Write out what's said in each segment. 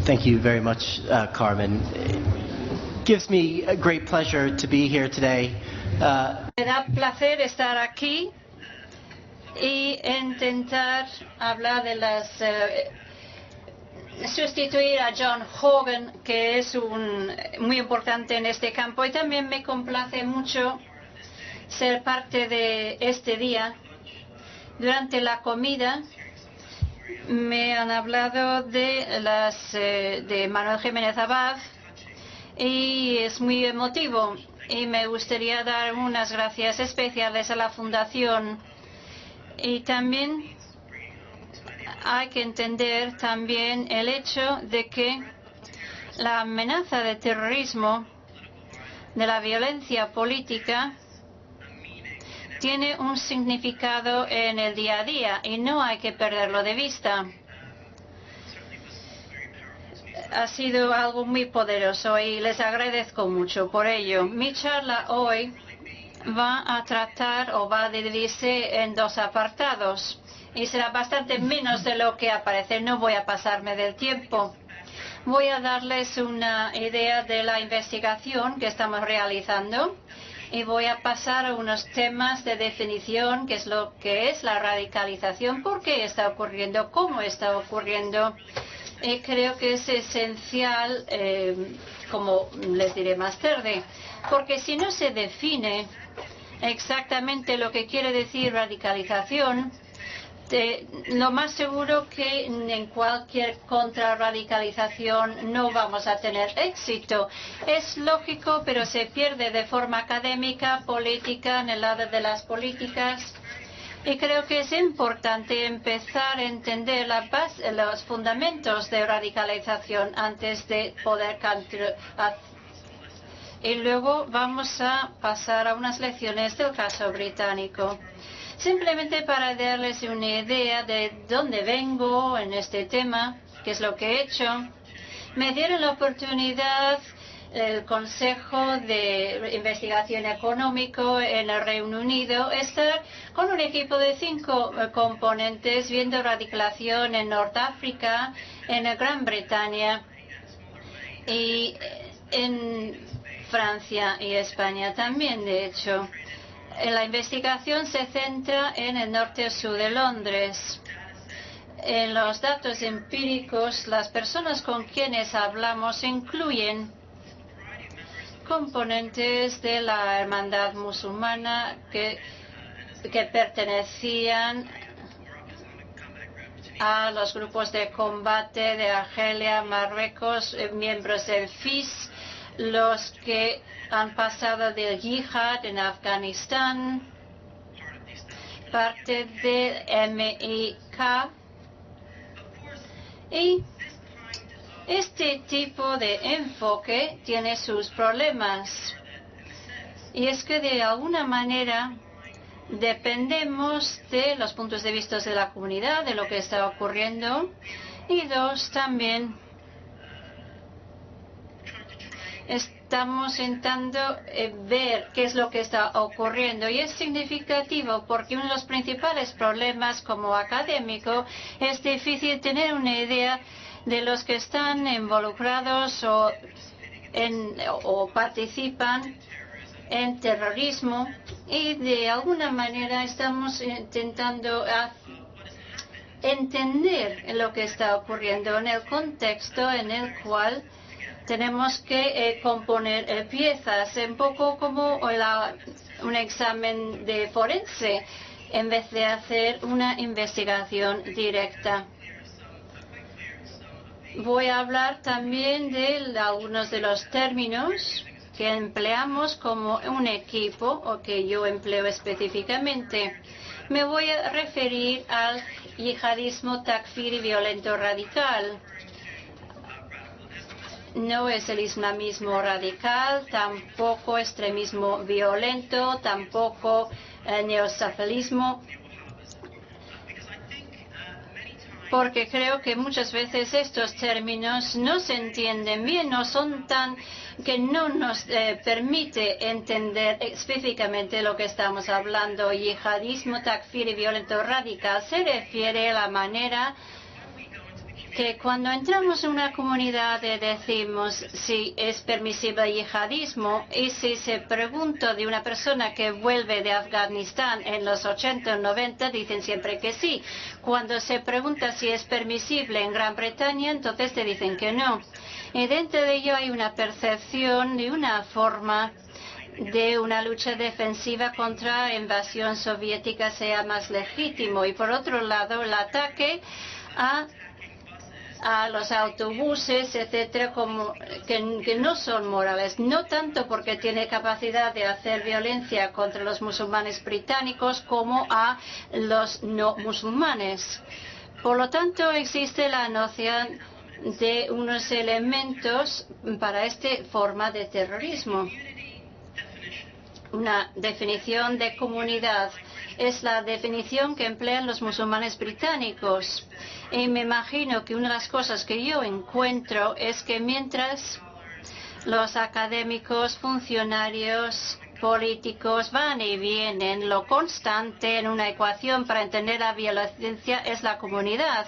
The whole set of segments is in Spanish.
Thank you very much, Carmen. It gives me a great pleasure to be here today. Me da placer estar aquí y intentar hablar de las sustituir a John Hogan, que es muy importante en este campo, y también me complace mucho ser parte de este día. Durante la comida me han hablado de Manuel Jiménez Abad y es muy emotivo, y me gustaría dar unas gracias especiales a la Fundación. Y también hay que entender también el hecho de que la amenaza de terrorismo, de la violencia política, tiene un significado en el día a día y no hay que perderlo de vista. Ha sido algo muy poderoso y les agradezco mucho por ello. Mi charla hoy va a tratar o va a dividirse en dos apartados y será bastante menos de lo que aparece. No voy a pasarme del tiempo. Voy a darles una idea de la investigación que estamos realizando y voy a pasar a unos temas de definición, qué es lo que es la radicalización, por qué está ocurriendo, cómo está ocurriendo. Creo que es esencial, como les diré más tarde, porque si no se define exactamente lo que quiere decir radicalización, lo más seguro que en cualquier contrarradicalización no vamos a tener éxito. Es lógico, pero se pierde de forma académica, política, en el lado de las políticas. Y creo que es importante empezar a entender los fundamentos de radicalización antes de poder y luego vamos a pasar a unas lecciones del caso británico. Simplemente para darles una idea de dónde vengo en este tema, qué es lo que he hecho. Me dieron la oportunidad el Consejo de Investigación Económico en el Reino Unido estar con un equipo de 5 componentes viendo radicalización en Norteáfrica, en Gran Bretaña y en Francia y España también, de hecho. La investigación se centra en el norte-sur de Londres. En los datos empíricos, las personas con quienes hablamos incluyen componentes de la hermandad musulmana que pertenecían a los grupos de combate de Argelia, Marruecos, miembros del FIS, los que han pasado del yihad en Afganistán, parte del MIK. Y este tipo de enfoque tiene sus problemas. Y es que de alguna manera dependemos de los puntos de vista de la comunidad, de lo que está ocurriendo. Y dos, también estamos intentando ver qué es lo que está ocurriendo, y es significativo porque uno de los principales problemas como académico es difícil tener una idea de los que están involucrados o participan en terrorismo, y de alguna manera estamos intentando entender lo que está ocurriendo en el contexto en el cual tenemos que componer piezas, un poco como un examen de forense, en vez de hacer una investigación directa. Voy a hablar también de algunos de los términos que empleamos como un equipo, o que yo empleo específicamente. Me voy a referir al yihadismo takfiri violento radical. No es el islamismo radical, tampoco extremismo violento, tampoco neosafalismo, porque creo que muchas veces estos términos no se entienden bien, que no nos permite entender específicamente lo que estamos hablando. Yihadismo takfiri violento radical se refiere a la manera que cuando entramos en una comunidad decimos si es permisible el yihadismo, y si se pregunta de una persona que vuelve de Afganistán en los 80 o 90, dicen siempre que sí. Cuando se pregunta si es permisible en Gran Bretaña, entonces te dicen que no. Y dentro de ello hay una percepción de una forma de una lucha defensiva contra invasión soviética sea más legítimo. Y por otro lado, el ataque a los autobuses, etcétera, que no son morales, no tanto porque tiene capacidad de hacer violencia contra los musulmanes británicos como a los no musulmanes. Por lo tanto, existe la noción de unos elementos para esta forma de terrorismo. Una definición de comunidad es la definición que emplean los musulmanes británicos. Y me imagino que una de las cosas que yo encuentro es que mientras los académicos, funcionarios, políticos van y vienen, lo constante en una ecuación para entender la violencia es la comunidad.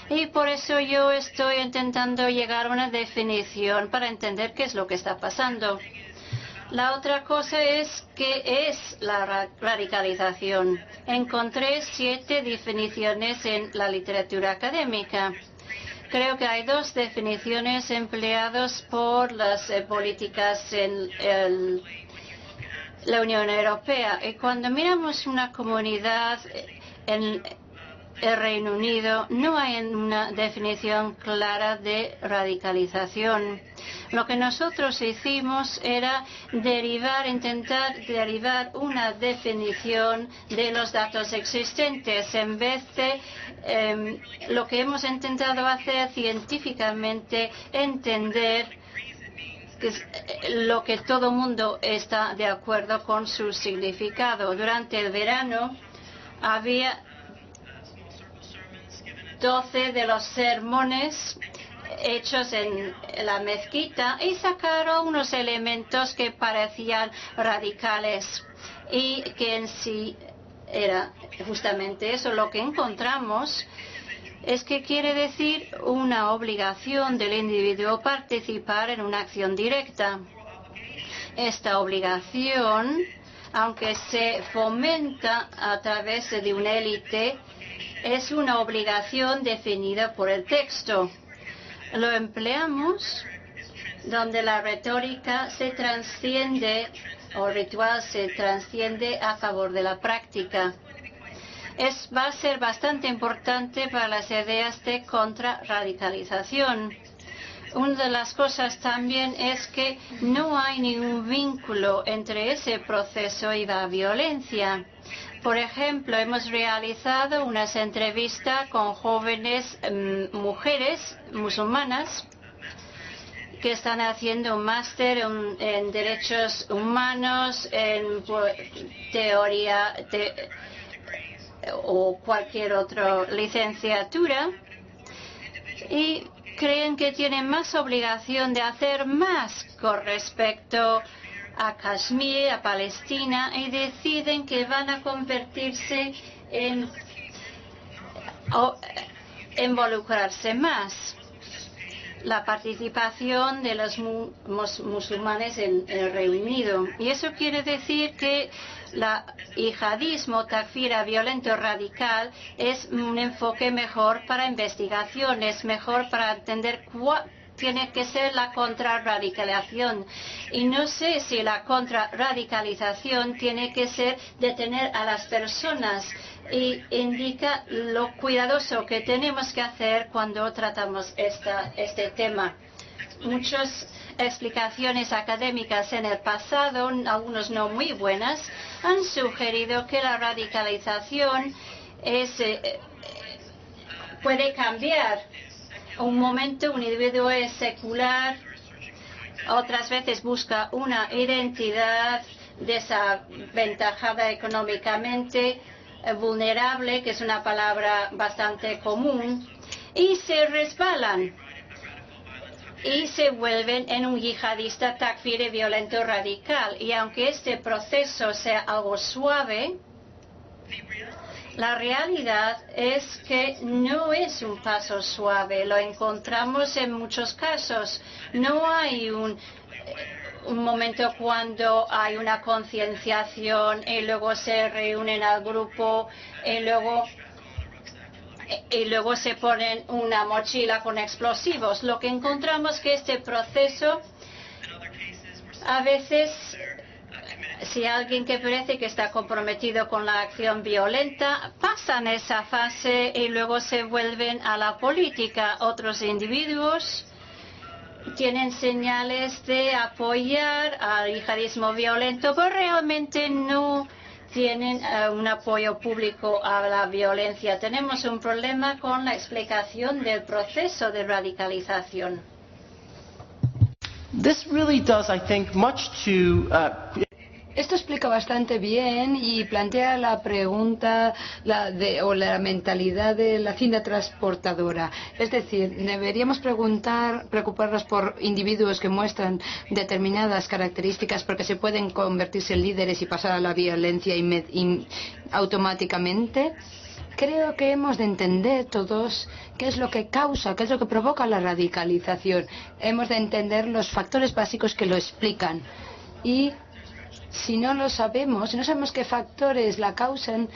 Y por eso yo estoy intentando llegar a una definición para entender qué es lo que está pasando. La otra cosa es qué es la radicalización. Encontré 7 definiciones en la literatura académica. Creo que hay 2 definiciones empleadas por las políticas en la Unión Europea. Y cuando miramos una comunidad en el Reino Unido, no hay una definición clara de radicalización. Lo que nosotros hicimos era intentar derivar una definición de los datos existentes, en vez de lo que hemos intentado hacer científicamente, entender lo que todo el mundo está de acuerdo con su significado. Durante el verano había 12 de los sermones hechos en la mezquita y sacaron unos elementos que parecían radicales y que en sí era justamente eso. Lo que encontramos es que quiere decir una obligación del individuo participar en una acción directa. Esta obligación, aunque se fomenta a través de una élite, es una obligación definida por el texto. Lo empleamos donde la retórica se transciende o el ritual se transciende a favor de la práctica. Va a ser bastante importante para las ideas de contrarradicalización. Una de las cosas también es que no hay ningún vínculo entre ese proceso y la violencia. Por ejemplo, hemos realizado unas entrevistas con jóvenes mujeres musulmanas que están haciendo un máster en derechos humanos, en teoría o cualquier otra licenciatura, y creen que tienen más obligación de hacer más con respecto a Kashmir, a Palestina, y deciden que van a convertirse en involucrarse más. La participación de los musulmanes en el Reino Unido. Y eso quiere decir que el yihadismo, takfir violento radical, es un enfoque mejor para investigaciones, mejor para entender cuál tiene que ser la contrarradicalización. Y no sé si la contrarradicalización tiene que ser detener a las personas, y indica lo cuidadoso que tenemos que hacer cuando tratamos este tema. Muchas explicaciones académicas en el pasado, algunos no muy buenas, han sugerido que la radicalización puede cambiar. Un momento un individuo es secular, otras veces busca una identidad desaventajada económicamente, vulnerable, que es una palabra bastante común, y se resbalan y se vuelven en un yihadista takfiri violento radical. Y aunque este proceso sea algo suave, La realidad es que no es un paso suave, lo encontramos en muchos casos. No hay un momento cuando hay una concienciación y luego se reúnen al grupo y luego se ponen una mochila con explosivos. Lo que encontramos que este proceso a veces, si alguien que parece que está comprometido con la acción violenta, pasan esa fase y luego se vuelven a la política. Otros individuos tienen señales de apoyar al yihadismo violento, pero realmente no tienen un apoyo público a la violencia. Tenemos un problema con la explicación del proceso de radicalización. This really does, I think, much to Esto explica bastante bien y plantea la pregunta o la mentalidad de la cinta transportadora. Es decir, deberíamos preocuparnos por individuos que muestran determinadas características porque se pueden convertirse en líderes y pasar a la violencia automáticamente. Creo que hemos de entender todos qué es lo que causa, qué es lo que provoca la radicalización. Hemos de entender los factores básicos que lo explican. Y si no lo sabemos, si no sabemos qué factores la causan,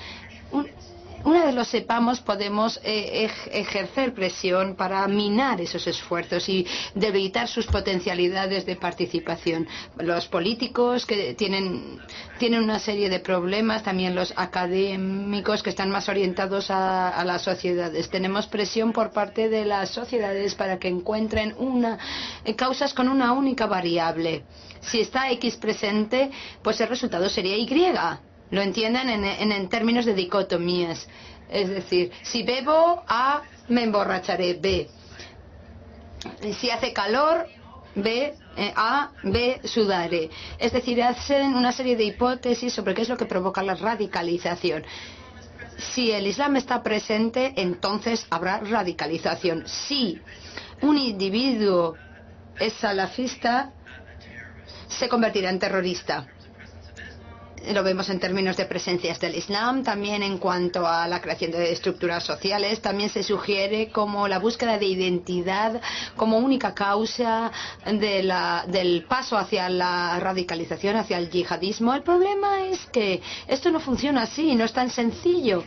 una vez lo sepamos, podemos ejercer presión para minar esos esfuerzos y debilitar sus potencialidades de participación. Los políticos que tienen una serie de problemas, también los académicos que están más orientados a las sociedades. Tenemos presión por parte de las sociedades para que encuentren causas con una única variable. Si está X presente, pues el resultado sería Y. Lo entienden en términos de dicotomías. Es decir, si bebo A, me emborracharé. B. Si hace calor, A, B, sudaré. Es decir, hacen una serie de hipótesis sobre qué es lo que provoca la radicalización. Si el Islam está presente, entonces habrá radicalización. Si un individuo es salafista, se convertirá en terrorista. Lo vemos en términos de presencias del Islam, también en cuanto a la creación de estructuras sociales. También se sugiere como la búsqueda de identidad como única causa del paso hacia la radicalización, hacia el yihadismo. El problema es que esto no funciona así, no es tan sencillo.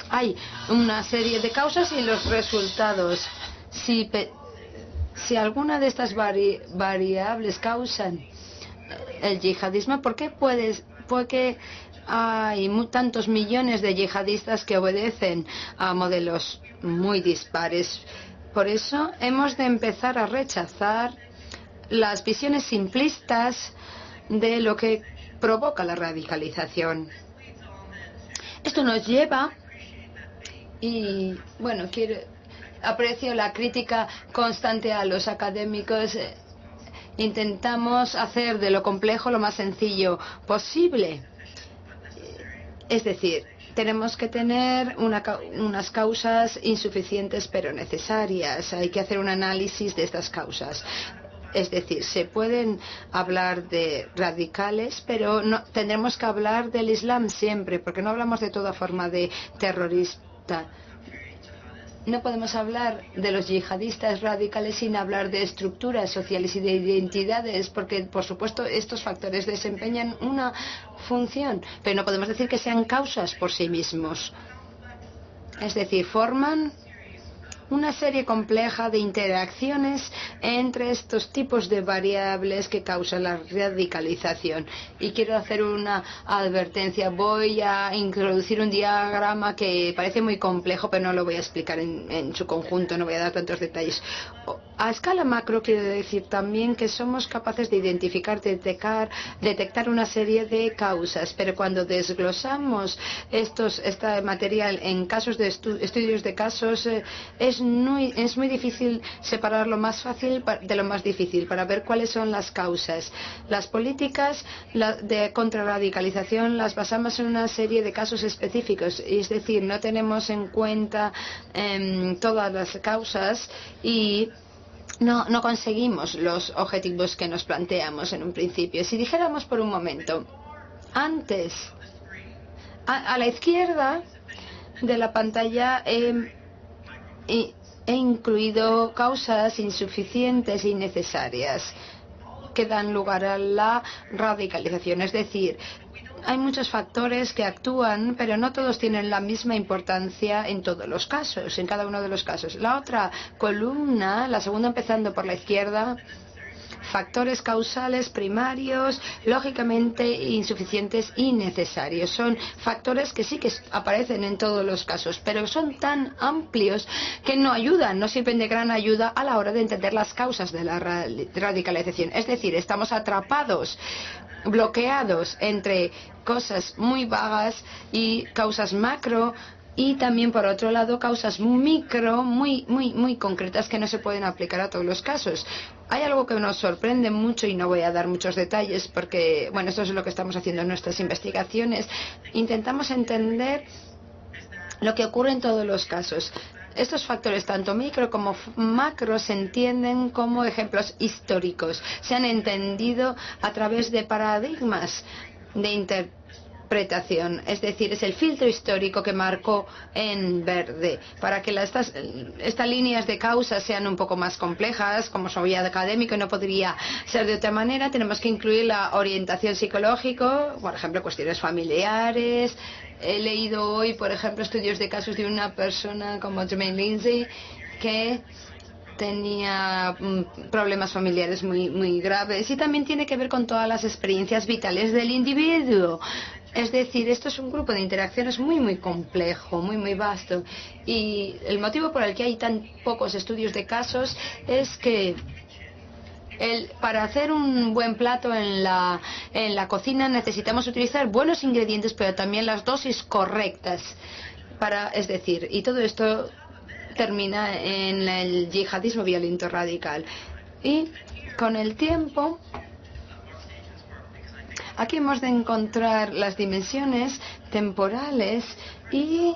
Hay una serie de causas y los resultados. Si alguna de estas variables causan el yihadismo, porque hay tantos millones de yihadistas que obedecen a modelos muy dispares. Por eso hemos de empezar a rechazar las visiones simplistas de lo que provoca la radicalización. Esto nos lleva, y bueno, aprecio la crítica constante a los académicos. Intentamos hacer de lo complejo lo más sencillo posible. Es decir, tenemos que tener unas causas insuficientes pero necesarias. Hay que hacer un análisis de estas causas. Es decir, se pueden hablar de radicales, pero tendremos que hablar del Islam siempre, porque no hablamos de toda forma de terrorista. No podemos hablar de los yihadistas radicales sin hablar de estructuras sociales y de identidades, porque, por supuesto, estos factores desempeñan una función, pero no podemos decir que sean causas por sí mismos. Es decir, forman una serie compleja de interacciones entre estos tipos de variables que causan la radicalización. Y quiero hacer una advertencia. Voy a introducir un diagrama que parece muy complejo, pero no lo voy a explicar en su conjunto, no voy a dar tantos detalles. A escala macro quiere decir también que somos capaces de identificar, detectar una serie de causas, pero cuando desglosamos este material en casos de estudios de casos, es muy difícil separar lo más fácil de lo más difícil para ver cuáles son las causas. Las políticas de contrarradicalización las basamos en una serie de casos específicos, es decir, no tenemos en cuenta todas las causas y no conseguimos los objetivos que nos planteamos en un principio. Si dijéramos por un momento, antes, a la izquierda de la pantalla he incluido causas insuficientes e innecesarias que dan lugar a la radicalización. Es decir, hay muchos factores que actúan, pero no todos tienen la misma importancia en todos los casos, en cada uno de los casos. La otra columna, la segunda empezando por la izquierda, factores causales primarios, lógicamente insuficientes y necesarios. Son factores que sí que aparecen en todos los casos, pero son tan amplios que no ayudan, no sirven de gran ayuda a la hora de entender las causas de la radicalización. Es decir, estamos atrapados, bloqueados entre cosas muy vagas y causas macro, y también, por otro lado, causas micro, muy concretas que no se pueden aplicar a todos los casos. Hay algo que nos sorprende mucho y no voy a dar muchos detalles porque, bueno, esto es lo que estamos haciendo en nuestras investigaciones. Intentamos entender lo que ocurre en todos los casos. Estos factores, tanto micro como macro, se entienden como ejemplos históricos. Se han entendido a través de paradigmas de interpretación. Es decir, es el filtro histórico que marcó en verde. Para que estas líneas de causa sean un poco más complejas, como soy académico y no podría ser de otra manera, tenemos que incluir la orientación psicológica, por ejemplo, cuestiones familiares. He leído hoy, por ejemplo, estudios de casos de una persona como Jermaine Lindsay que tenía problemas familiares muy graves, y también tiene que ver con todas las experiencias vitales del individuo. Es decir, esto es un grupo de interacciones muy complejo, muy vasto, y el motivo por el que hay tan pocos estudios de casos es que para hacer un buen plato en la cocina necesitamos utilizar buenos ingredientes, pero también las dosis correctas. Es decir, y todo esto termina en el yihadismo violento radical. Y con el tiempo, aquí hemos de encontrar las dimensiones temporales y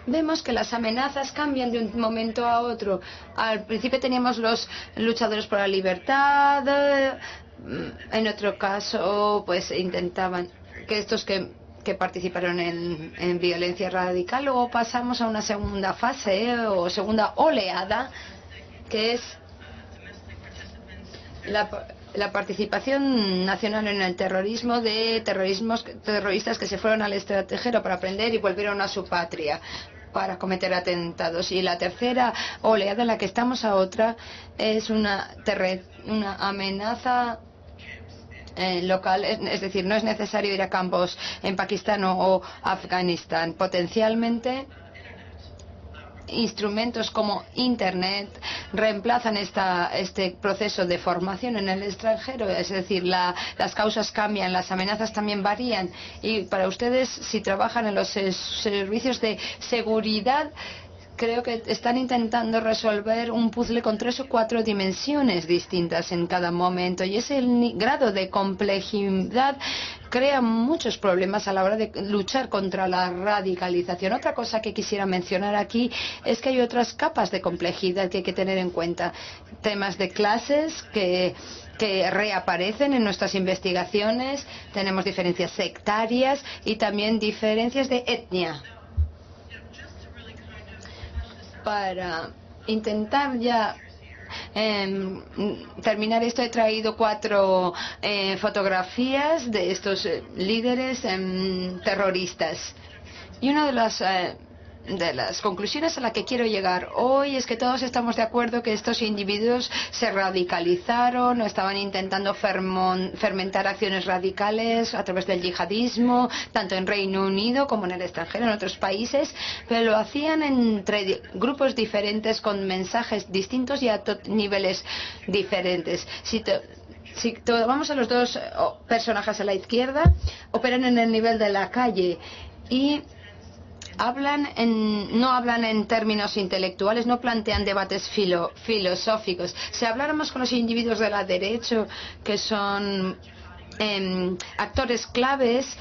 vemos que las amenazas cambian de un momento a otro. Al principio teníamos los luchadores por la libertad, en otro caso pues intentaban que estos que participaron en violencia radical. Luego pasamos a una segunda fase o segunda oleada, que es la participación nacional en el terrorismo de terroristas que se fueron al extranjero para aprender y volvieron a su patria para cometer atentados. Y la tercera oleada en la que estamos ahora es una amenaza local, es decir, no es necesario ir a campos en Pakistán o Afganistán. Potencialmente, instrumentos como Internet reemplazan este proceso de formación en el extranjero, es decir, las causas cambian, las amenazas también varían, y para ustedes, si trabajan en los servicios de seguridad, creo que están intentando resolver un puzzle con 3 o 4 dimensiones distintas en cada momento, y ese grado de complejidad crea muchos problemas a la hora de luchar contra la radicalización. Otra cosa que quisiera mencionar aquí es que hay otras capas de complejidad que hay que tener en cuenta. Temas de clases que reaparecen en nuestras investigaciones, tenemos diferencias sectarias y también diferencias de etnia. Para intentar ya terminar esto, he traído 4 fotografías de estos líderes terroristas. Y una de las conclusiones a la que quiero llegar hoy es que todos estamos de acuerdo que estos individuos se radicalizaron o estaban intentando fermentar acciones radicales a través del yihadismo, tanto en Reino Unido como en el extranjero, en otros países, pero lo hacían entre grupos diferentes, con mensajes distintos y a niveles diferentes. Si tomamos a los 2 personajes a la izquierda, operan en el nivel de la calle y no hablan en términos intelectuales, no plantean debates filosóficos. Si habláramos con los individuos de la derecha, que son actores claves,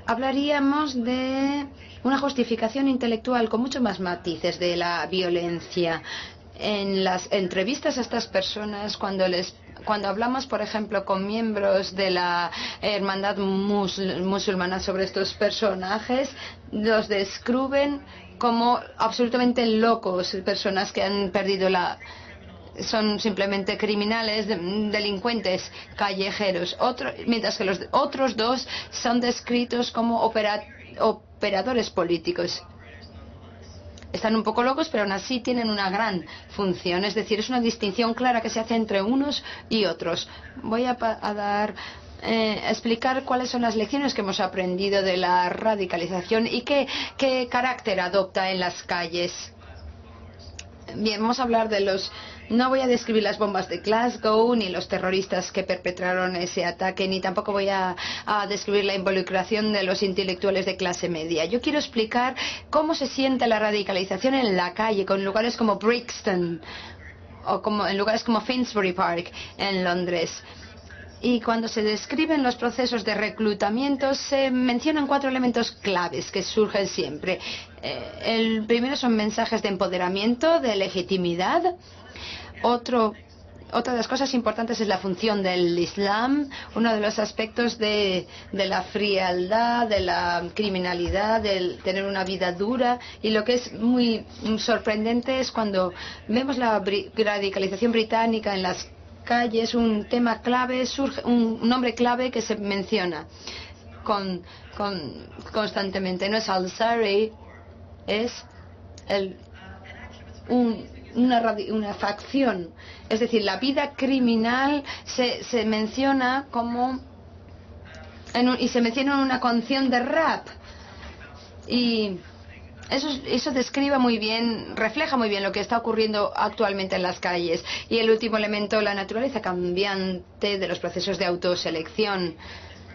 hablaríamos de una justificación intelectual con mucho más matices de la violencia. En las entrevistas a estas personas, cuando les cuando hablamos, por ejemplo, con miembros de la hermandad musulmana sobre estos personajes, los describen como absolutamente locos, personas que han perdido son simplemente criminales, delincuentes callejeros, mientras que los otros dos son descritos como operadores políticos. Están un poco locos, pero aún así tienen una gran función. Es decir, es una distinción clara que se hace entre unos y otros. Voy a explicar cuáles son las lecciones que hemos aprendido de la radicalización y qué carácter adopta en las calles. Bien, vamos a hablar de no voy a describir las bombas de Glasgow, ni los terroristas que perpetraron ese ataque, ni tampoco voy a describir la involucración de los intelectuales de clase media. Yo quiero explicar cómo se siente la radicalización en la calle, con lugares como Brixton, o en lugares como Finsbury Park, en Londres. Y cuando se describen los procesos de reclutamiento, se mencionan 4 elementos claves que surgen siempre. El primero son mensajes de empoderamiento, de legitimidad. Otra de las cosas importantes es la función del Islam, uno de los aspectos de la frialdad, de la criminalidad, de tener una vida dura. Y lo que es muy sorprendente es cuando vemos la radicalización británica en las calles, un tema clave, surge un nombre clave que se menciona constantemente. No es Al-Sari, es una facción. Es decir, la vida criminal se menciona como y se menciona en una canción de rap. Y eso describe muy bien, refleja muy bien lo que está ocurriendo actualmente en las calles. Y el último elemento, la naturaleza cambiante de los procesos de autoselección.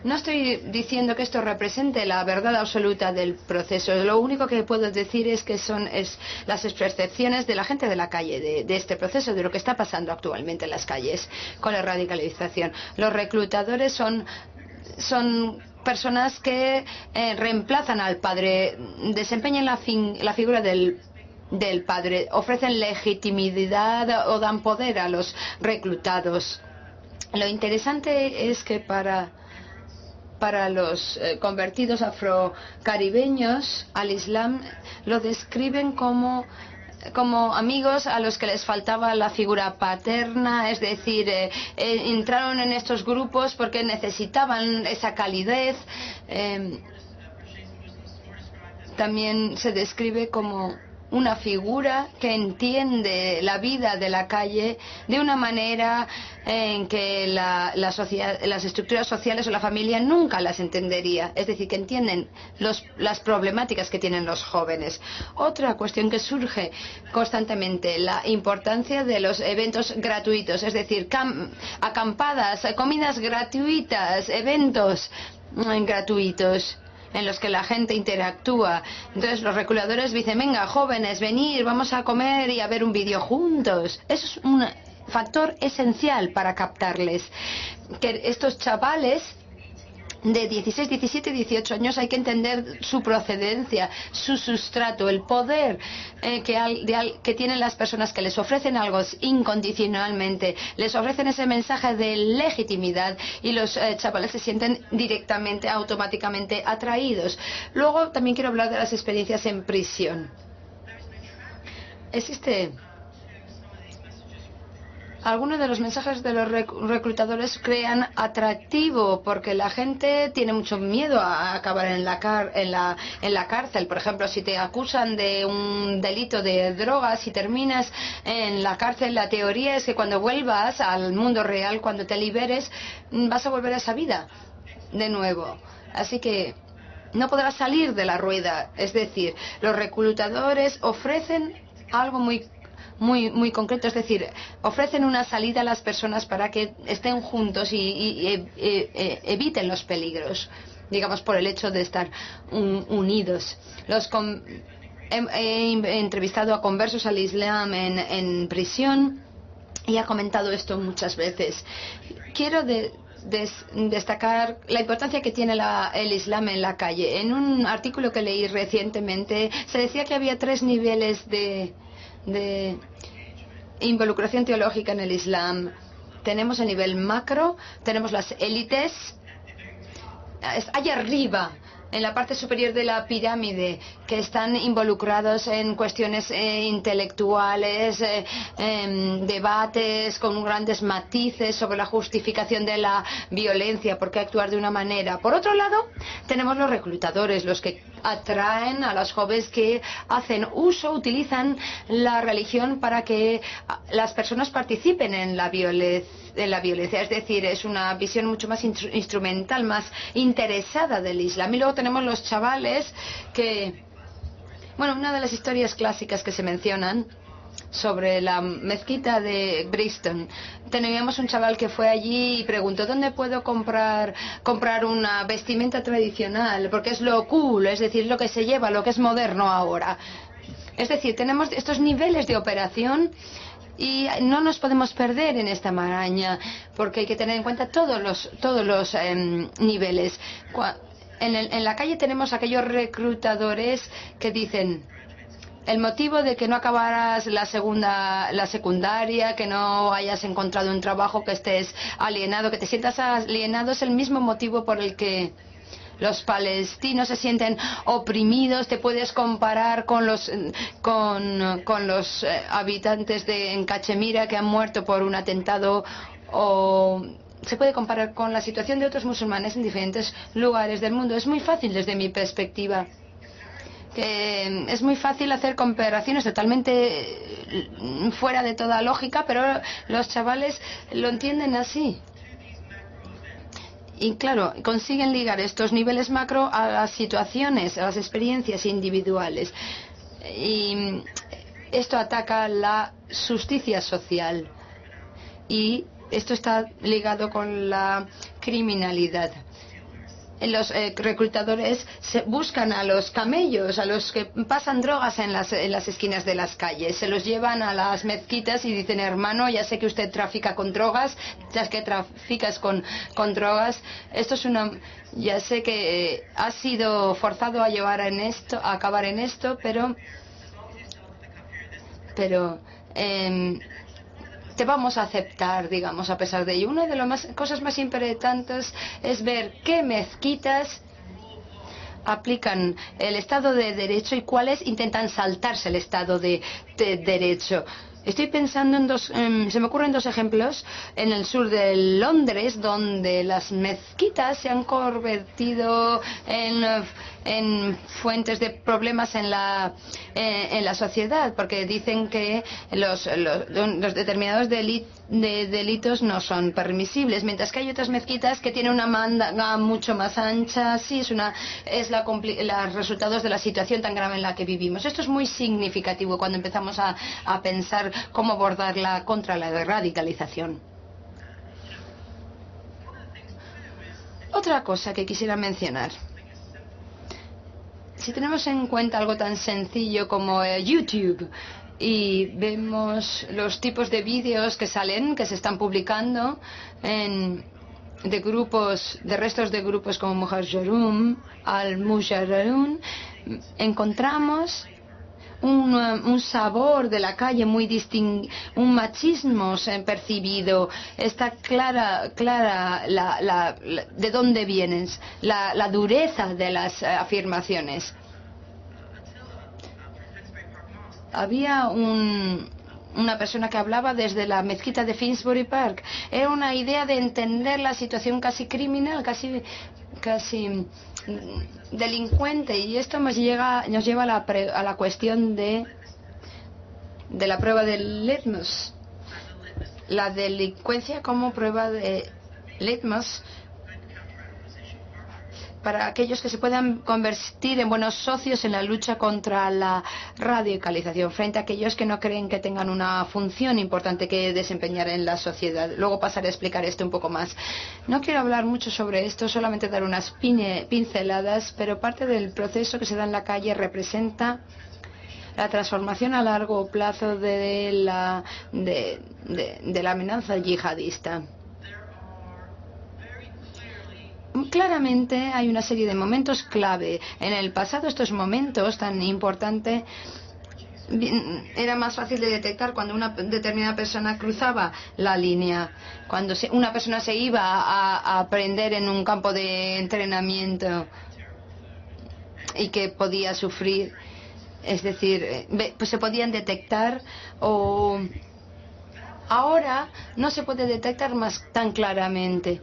No estoy diciendo que esto represente la verdad absoluta del proceso. Lo único que puedo decir es que son las percepciones de la gente de la calle, de este proceso, de lo que está pasando actualmente en las calles con la radicalización. Los reclutadores son personas que reemplazan al padre, desempeñan la figura del padre, ofrecen legitimidad o dan poder a los reclutados. Lo interesante es que para los convertidos afrocaribeños al Islam lo describen como amigos a los que les faltaba la figura paterna, es decir, entraron en estos grupos porque necesitaban esa calidez. También se describe como una figura que entiende la vida de la calle de una manera en que la sociedad, las estructuras sociales o la familia nunca las entendería. Es decir, que entienden las problemáticas que tienen los jóvenes. Otra cuestión que surge constantemente, la importancia de los eventos gratuitos, es decir, acampadas, comidas gratuitas, eventos gratuitos en los que la gente interactúa. Entonces los reclutadores dicen, venga, jóvenes, venid, vamos a comer y a ver un vídeo juntos. Eso es un factor esencial para captarles. Que estos chavales de 16, 17, 18 años hay que entender su procedencia, su sustrato, el poder que tienen las personas que les ofrecen algo incondicionalmente, les ofrecen ese mensaje de legitimidad y los chavales se sienten directamente, automáticamente atraídos. Luego también quiero hablar de las experiencias en prisión. Algunos de los mensajes de los reclutadores crean atractivo porque la gente tiene mucho miedo a acabar en la cárcel. Por ejemplo, si te acusan de un delito de drogas y terminas en la cárcel, la teoría es que cuando vuelvas al mundo real, cuando te liberes, vas a volver a esa vida de nuevo. Así que no podrás salir de la rueda. Es decir, los reclutadores ofrecen algo muy concreto, es decir, ofrecen una salida a las personas para que estén juntos y eviten los peligros, digamos, por el hecho de estar unidos. He entrevistado a conversos al Islam en prisión y ha comentado esto muchas veces. Quiero destacar la importancia que tiene el Islam en la calle. En un artículo que leí recientemente se decía que había 3 niveles de involucración teológica en el Islam. Tenemos el nivel macro, tenemos las élites, allá arriba, en la parte superior de la pirámide, que están involucrados en cuestiones intelectuales, debates con grandes matices sobre la justificación de la violencia, por qué actuar de una manera. Por otro lado, tenemos los reclutadores, los que atraen a los jóvenes que hacen uso, utilizan la religión para que las personas participen en la violencia. Es decir, es una visión mucho más instrumental, más interesada del Islam. Y luego tenemos los chavales que... Bueno, una de las historias clásicas que se mencionan sobre la mezquita de Brixton. Teníamos un chaval que fue allí y preguntó ¿dónde puedo comprar una vestimenta tradicional? Porque es lo cool, es decir, lo que se lleva, lo que es moderno ahora. Es decir, tenemos estos niveles de operación y no nos podemos perder en esta maraña, porque hay que tener en cuenta todos los niveles. En la calle tenemos aquellos reclutadores que dicen el motivo de que no acabaras la secundaria, que no hayas encontrado un trabajo, que estés alienado, que te sientas alienado, es el mismo motivo por el que los palestinos se sienten oprimidos. Te puedes comparar con los habitantes en Cachemira que han muerto por un atentado, o se puede comparar con la situación de otros musulmanes en diferentes lugares del mundo. Es muy fácil desde mi perspectiva. Es muy fácil hacer comparaciones totalmente fuera de toda lógica, pero los chavales lo entienden así. Y claro, consiguen ligar estos niveles macro a las situaciones, a las experiencias individuales. Y esto ataca la justicia social. Y esto está ligado con la criminalidad. Los reclutadores buscan a los camellos, a los que pasan drogas en las esquinas de las calles. Se los llevan a las mezquitas y dicen, hermano, ya sé que usted trafica con drogas, ya sé que traficas con drogas. Ya sé que has sido forzado a acabar en esto, pero te vamos a aceptar, digamos, a pesar de ello. Una de las cosas más importantes es ver qué mezquitas aplican el Estado de Derecho y cuáles intentan saltarse el Estado de Derecho. Estoy pensando en se me ocurren dos ejemplos en el sur de Londres, donde las mezquitas se han convertido en fuentes de problemas en la sociedad, porque dicen que los determinados delitos no son permisibles, mientras que hay otras mezquitas que tienen una manga mucho más ancha. Sí, es los resultados de la situación tan grave en la que vivimos. Esto es muy significativo cuando empezamos a pensar cómo abordarla contra la radicalización. Otra cosa que quisiera mencionar. Si tenemos en cuenta algo tan sencillo como YouTube y vemos los tipos de vídeos que se están publicando de restos de grupos como Mujaheroun, Al-Mujaheroun, encontramos un sabor de la calle muy distinto, un machismo percibido. Está clara de dónde vienes, la dureza de las afirmaciones. Había una persona que hablaba desde la mezquita de Finsbury Park. Era una idea de entender la situación casi criminal, casi delincuente, y esto nos lleva a la cuestión de la prueba de litmus. La delincuencia como prueba de litmus para aquellos que se puedan convertir en buenos socios en la lucha contra la radicalización, frente a aquellos que no creen que tengan una función importante que desempeñar en la sociedad. Luego pasaré a explicar esto un poco más. No quiero hablar mucho sobre esto, solamente dar unas pinceladas, pero parte del proceso que se da en la calle representa la transformación a largo plazo de la amenaza yihadista. Claramente hay una serie de momentos clave. En el pasado estos momentos tan importantes era más fácil de detectar cuando una determinada persona cruzaba la línea, cuando una persona se iba a aprender en un campo de entrenamiento y que podía sufrir, es decir, pues se podían detectar. O ahora no se puede detectar más tan claramente.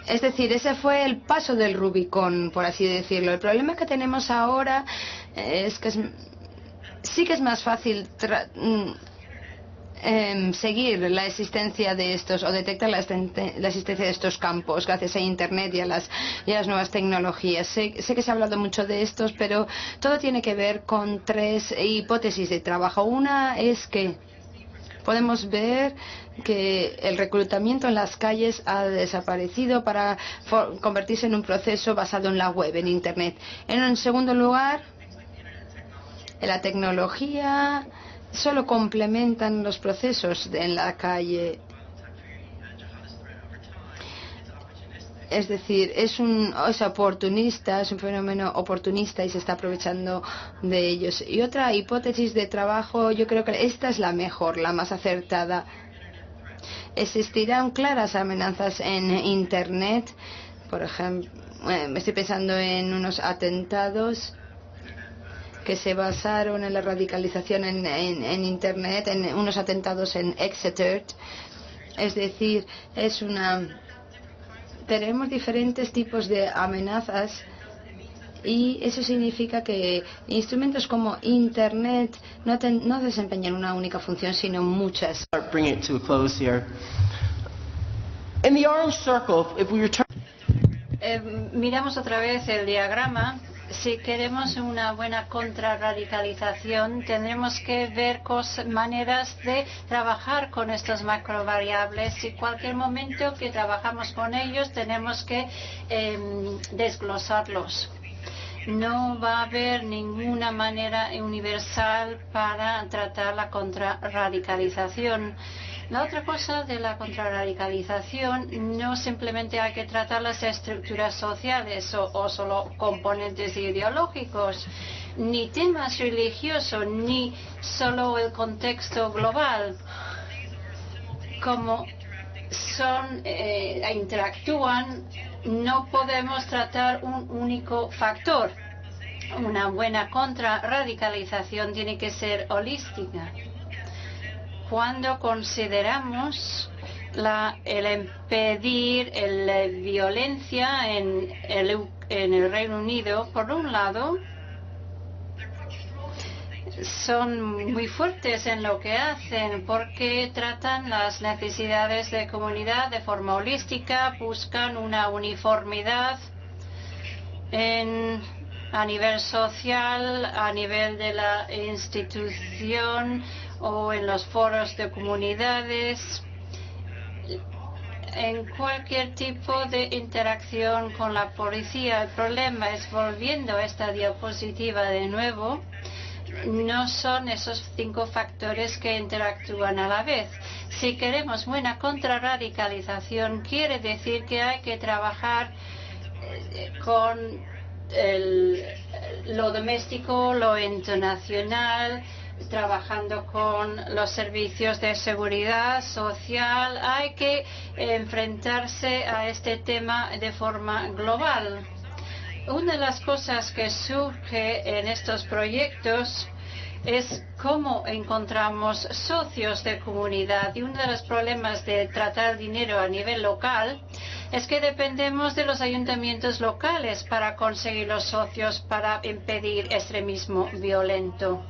Es decir, ese fue el paso del Rubicón, por así decirlo. El problema que tenemos ahora es que sí que es más fácil seguir la existencia de estos, o detectar la existencia de estos campos gracias a Internet y a las nuevas tecnologías. Sé que se ha hablado mucho de estos, pero todo tiene que ver con 3 hipótesis de trabajo. Una es que podemos ver que el reclutamiento en las calles ha desaparecido para convertirse en un proceso basado en la web, en Internet. En segundo lugar, la tecnología solo complementan los procesos en la calle. Es decir, es oportunista, es un fenómeno oportunista y se está aprovechando de ellos. Y otra hipótesis de trabajo, yo creo que esta es la mejor, la más acertada. Existirán claras amenazas en Internet. Por ejemplo, me estoy pensando en unos atentados que se basaron en la radicalización en Internet, en unos atentados en Exeter. Es decir, tenemos diferentes tipos de amenazas y eso significa que instrumentos como Internet no desempeñan una única función, sino muchas. Bring it to a close here. In the orange circle, if we return... Miramos otra vez el diagrama. Si queremos una buena contrarradicalización, tendremos que ver maneras de trabajar con estos macrovariables, y cualquier momento que trabajamos con ellos tenemos que desglosarlos. No va a haber ninguna manera universal para tratar la contrarradicalización. La otra cosa de la contrarradicalización, no simplemente hay que tratar las estructuras sociales o solo componentes ideológicos, ni temas religiosos, ni solo el contexto global. Como interactúan, no podemos tratar un único factor. Una buena contrarradicalización tiene que ser holística. Cuando consideramos el impedir la violencia en el Reino Unido, por un lado, son muy fuertes en lo que hacen porque tratan las necesidades de comunidad de forma holística, buscan una uniformidad a nivel social, a nivel de la institución o en los foros de comunidades, en cualquier tipo de interacción con la policía. El problema es, volviendo a esta diapositiva de nuevo, no son esos 5 factores que interactúan a la vez. Si queremos buena contrarradicalización, quiere decir que hay que trabajar con lo doméstico, lo internacional, trabajando con los servicios de seguridad social. Hay que enfrentarse a este tema de forma global. Una de las cosas que surge en estos proyectos es cómo encontramos socios de comunidad. Y uno de los problemas de tratar dinero a nivel local es que dependemos de los ayuntamientos locales para conseguir los socios para impedir extremismo violento.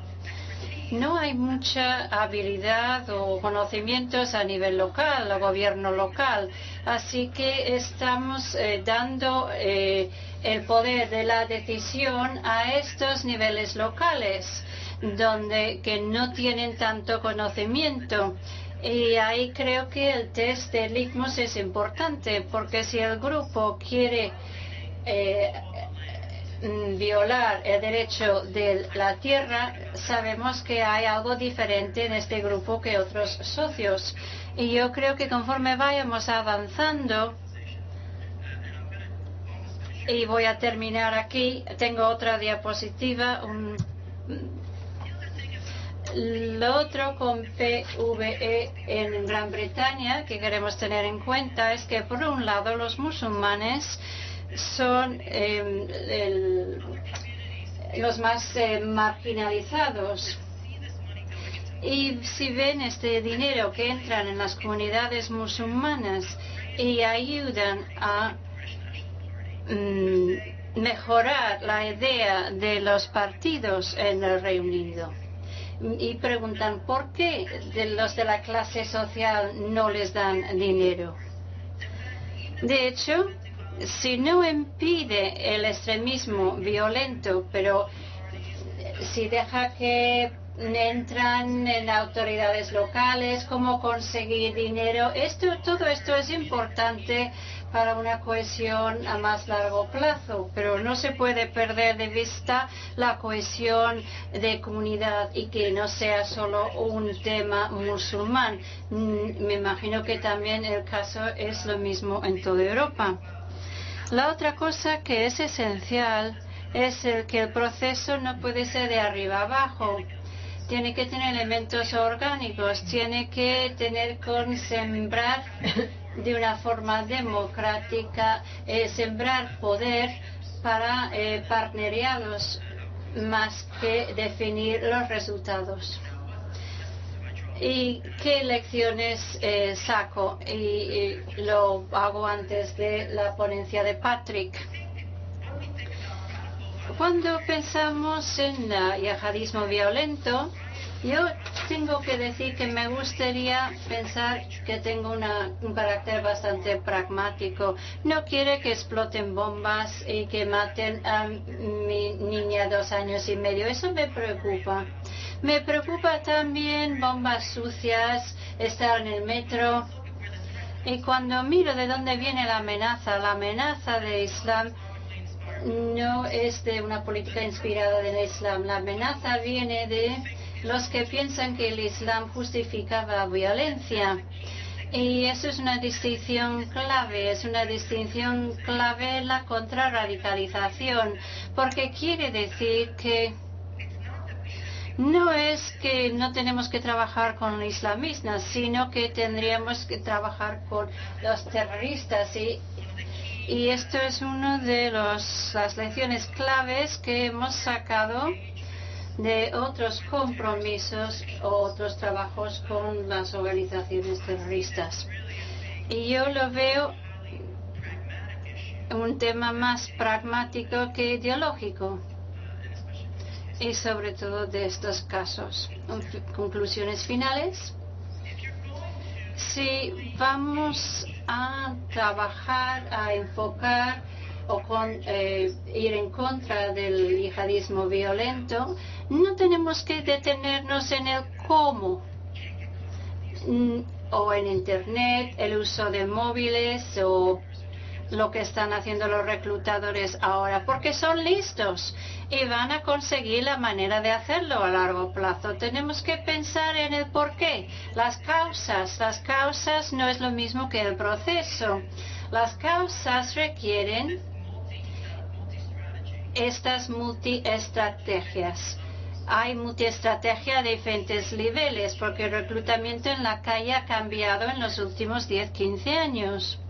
No hay mucha habilidad o conocimientos a nivel local, al gobierno local. Así que estamos dando el poder de la decisión a estos niveles locales, que no tienen tanto conocimiento. Y ahí creo que el test de Litmus es importante, porque si el grupo quiere violar el derecho de la tierra, sabemos que hay algo diferente en este grupo que otros socios. Y yo creo que conforme vayamos avanzando, y voy a terminar aquí, tengo otra diapositiva. Lo otro con PVE en Gran Bretaña que queremos tener en cuenta es que, por un lado, los musulmanes son los más marginalizados. Y si ven este dinero que entran en las comunidades musulmanas y ayudan a mejorar la idea de los partidos en el Reino Unido, y preguntan por qué los de la clase social no les dan dinero. De hecho, si no impide el extremismo violento, pero si deja que entran en autoridades locales, cómo conseguir dinero, todo esto es importante para una cohesión a más largo plazo, pero no se puede perder de vista la cohesión de comunidad y que no sea solo un tema musulmán. Me imagino que también el caso es lo mismo en toda Europa. La otra cosa que es esencial es que el proceso no puede ser de arriba abajo. Tiene que tener elementos orgánicos, tiene que tener con sembrar de una forma democrática, sembrar poder para partneriados más que definir los resultados. ¿Y qué lecciones saco? Y lo hago antes de la ponencia de Patrick. Cuando pensamos en yihadismo violento, yo tengo que decir que me gustaría pensar que tengo un carácter bastante pragmático. No quiere que exploten bombas y que maten a mi niña de 2 años y medio. Eso me preocupa. Me preocupa también bombas sucias, estar en el metro. Y cuando miro de dónde viene la amenaza de Islam, no es de una política inspirada en el Islam. La amenaza viene de los que piensan que el Islam justifica la violencia. Y eso es una distinción clave, en la contrarradicalización, porque quiere decir que no es que no tenemos que trabajar con islamistas, sino que tendríamos que trabajar con los terroristas. Y esto es una de las lecciones claves que hemos sacado de otros compromisos o otros trabajos con las organizaciones terroristas. Y yo lo veo un tema más pragmático que ideológico. Y sobre todo de estos casos. Conclusiones finales. Si vamos a trabajar, a enfocar o ir en contra del yihadismo violento, no tenemos que detenernos en el cómo, o en Internet, el uso de móviles o lo que están haciendo los reclutadores ahora, porque son listos y van a conseguir la manera de hacerlo a largo plazo. Tenemos que pensar en el porqué, las causas no es lo mismo que el proceso. Las causas requieren estas multiestrategias. Hay multiestrategia de diferentes niveles, porque el reclutamiento en la calle ha cambiado en los últimos 10-15 años.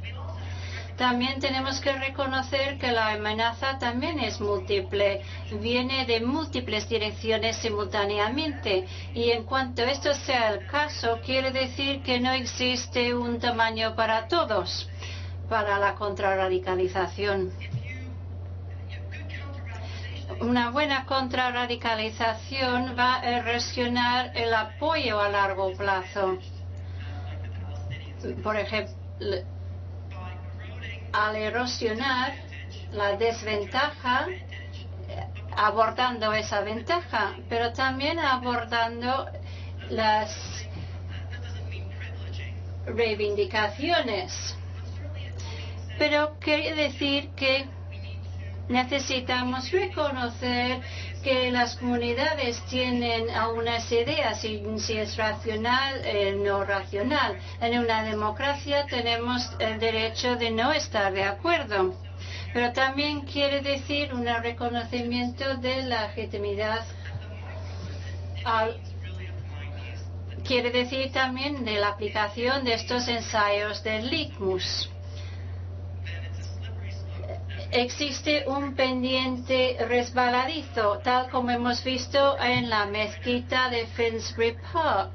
También tenemos que reconocer que la amenaza también es múltiple, viene de múltiples direcciones simultáneamente, y en cuanto esto sea el caso, quiere decir que no existe un tamaño para todos, para la contrarradicalización. Una buena contrarradicalización va a erosionar el apoyo a largo plazo. Por ejemplo, al erosionar la desventaja, abordando esa ventaja, pero también abordando las reivindicaciones. Pero quiere decir que necesitamos reconocer que las comunidades tienen algunas ideas, si es racional o no racional. En una democracia tenemos el derecho de no estar de acuerdo, pero también quiere decir un reconocimiento de la legitimidad al quiere decir también de la aplicación de estos ensayos del litmus. Existe un pendiente resbaladizo, tal como hemos visto en la mezquita de Finsbury Park.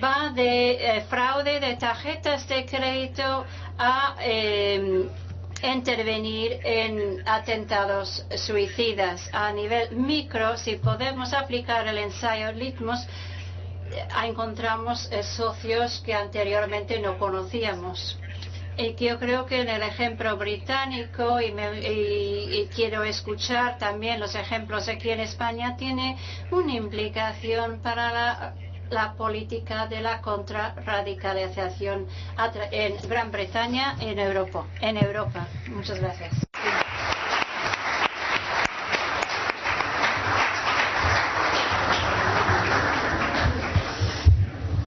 Va de fraude de tarjetas de crédito a intervenir en atentados suicidas. A nivel micro, si podemos aplicar el ensayo litmus, encontramos socios que anteriormente no conocíamos. Y yo creo que en el ejemplo británico, y quiero escuchar también los ejemplos aquí en España, tiene una implicación para la política de la contrarradicalización en Gran Bretaña, en Europa. Muchas gracias.